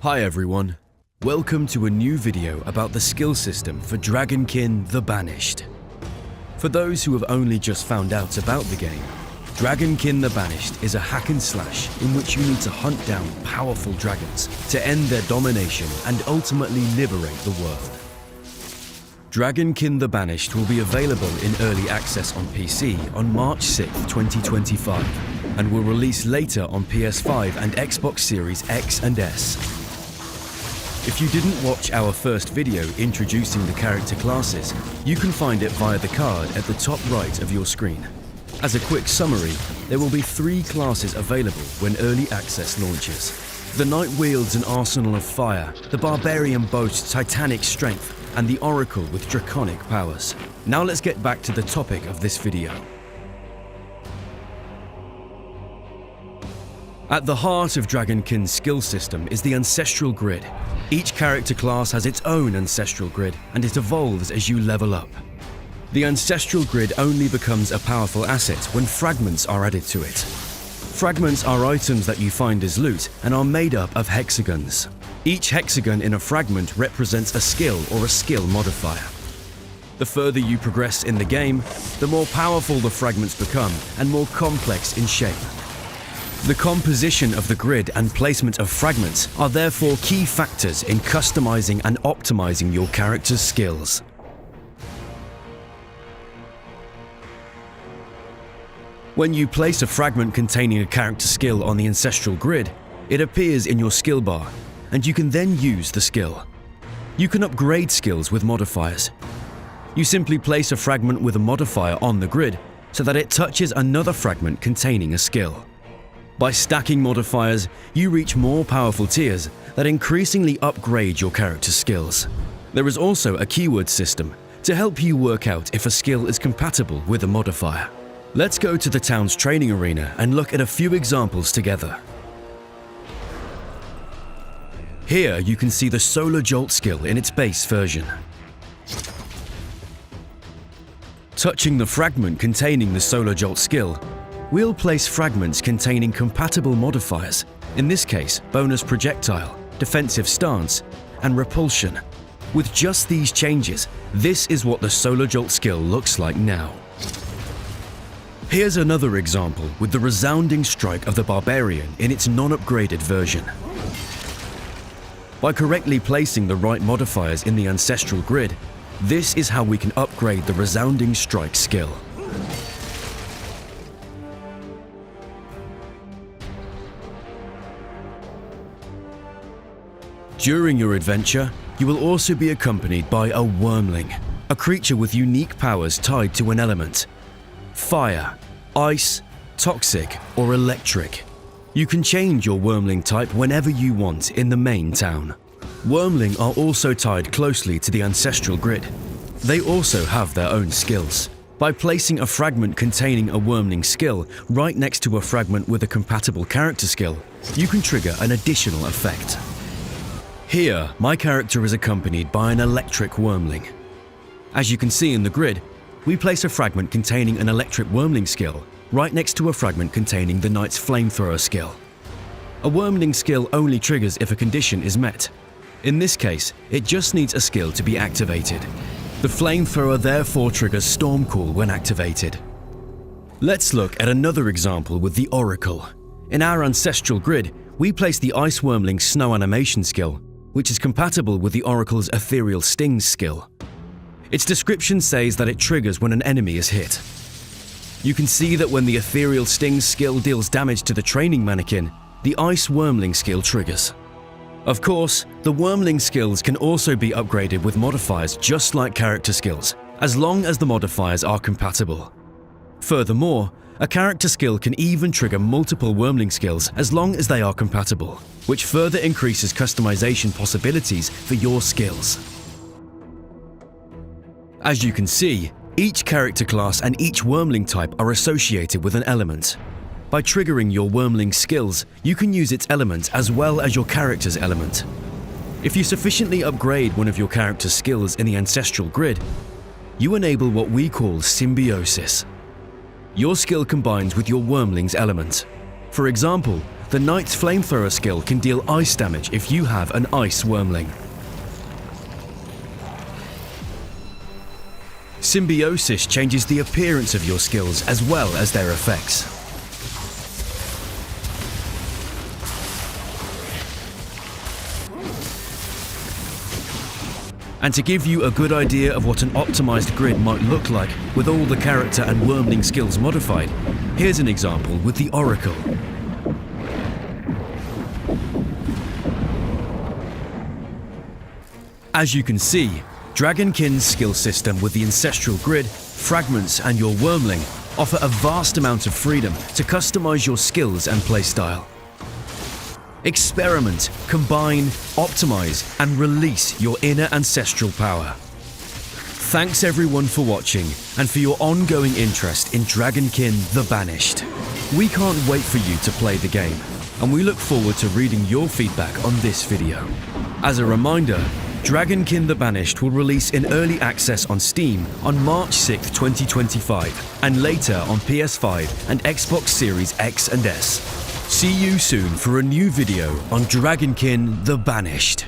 Hi everyone, welcome to a new video about the skill system for Dragonkin the Banished. For those who have only just found out about the game, Dragonkin the Banished is a hack and slash in which you need to hunt down powerful dragons to end their domination and ultimately liberate the world. Dragonkin the Banished will be available in early access on PC on March 6, 2025, and will release later on PS5 and Xbox Series X and S. If you didn't watch our first video introducing the character classes, you can find it via the card at the top right of your screen. As a quick summary, there will be 3 classes available when early access launches. The Knight wields an arsenal of fire, the Barbarian boasts titanic strength, and the Oracle with draconic powers. Now let's get back to the topic of this video. At the heart of Dragonkin's skill system is the Ancestral Grid. Each character class has its own Ancestral Grid, and it evolves as you level up. The Ancestral Grid only becomes a powerful asset when fragments are added to it. Fragments are items that you find as loot and are made up of hexagons. Each hexagon in a fragment represents a skill or a skill modifier. The further you progress in the game, the more powerful the fragments become and more complex in shape. The composition of the grid and placement of fragments are therefore key factors in customizing and optimizing your character's skills. When you place a fragment containing a character skill on the Ancestral Grid, it appears in your skill bar, and you can then use the skill. You can upgrade skills with modifiers. You simply place a fragment with a modifier on the grid so that it touches another fragment containing a skill. By stacking modifiers, you reach more powerful tiers that increasingly upgrade your character's skills. There is also a keyword system to help you work out if a skill is compatible with a modifier. Let's go to the town's training arena and look at a few examples together. Here you can see the Solar Jolt skill in its base version. Touching the fragment containing the Solar Jolt skill, we'll place fragments containing compatible modifiers, in this case bonus projectile, defensive stance, and repulsion. With just these changes, this is what the Solar Jolt skill looks like now. Here's another example with the resounding strike of the Barbarian in its non-upgraded version. By correctly placing the right modifiers in the Ancestral Grid, this is how we can upgrade the resounding strike skill. During your adventure, you will also be accompanied by a Wyrmling, a creature with unique powers tied to an element: fire, ice, toxic, or electric. You can change your Wyrmling type whenever you want in the main town. Wyrmling are also tied closely to the Ancestral Grid. They also have their own skills. By placing a fragment containing a Wyrmling skill right next to a fragment with a compatible character skill, you can trigger an additional effect. Here, my character is accompanied by an electric Wyrmling. As you can see in the grid, we place a fragment containing an electric Wyrmling skill right next to a fragment containing the Knight's flamethrower skill. A Wyrmling skill only triggers if a condition is met. In this case, it just needs a skill to be activated. The flamethrower therefore triggers Stormcool when activated. Let's look at another example with the Oracle. In our Ancestral Grid, we place the Ice Wyrmling Snow Animation skill, which is compatible with the Oracle's Ethereal Stings skill. Its description says that it triggers when an enemy is hit. You can see that when the Ethereal Stings skill deals damage to the training mannequin, the Ice Wyrmling skill triggers. Of course, the Wyrmling skills can also be upgraded with modifiers just like character skills, as long as the modifiers are compatible. Furthermore, a character skill can even trigger multiple Wyrmling skills as long as they are compatible, which further increases customization possibilities for your skills. As you can see, each character class and each Wyrmling type are associated with an element. By triggering your Wyrmling skills, you can use its element as well as your character's element. If you sufficiently upgrade one of your character's skills in the Ancestral Grid, you enable what we call symbiosis. Your skill combines with your Wyrmling's element. For example, The Knight's Flamethrower skill can deal ice damage if you have an Ice Wyrmling. Symbiosis changes the appearance of your skills as well as their effects. And to give you a good idea of what an optimized grid might look like with all the character and Wyrmling skills modified, here's an example with the Oracle. As you can see, Dragonkin's skill system with the Ancestral Grid, Fragments and your Wyrmling offer a vast amount of freedom to customize your skills and playstyle. Experiment, combine, optimize and release your inner ancestral power. Thanks everyone for watching and for your ongoing interest in Dragonkin the Banished. We can't wait for you to play the game, and we look forward to reading your feedback on this video. As a reminder, Dragonkin the Banished will release in early access on Steam on March 6, 2025, and later on PS5 and Xbox Series X and S. See you soon for a new video on Dragonkin the Banished.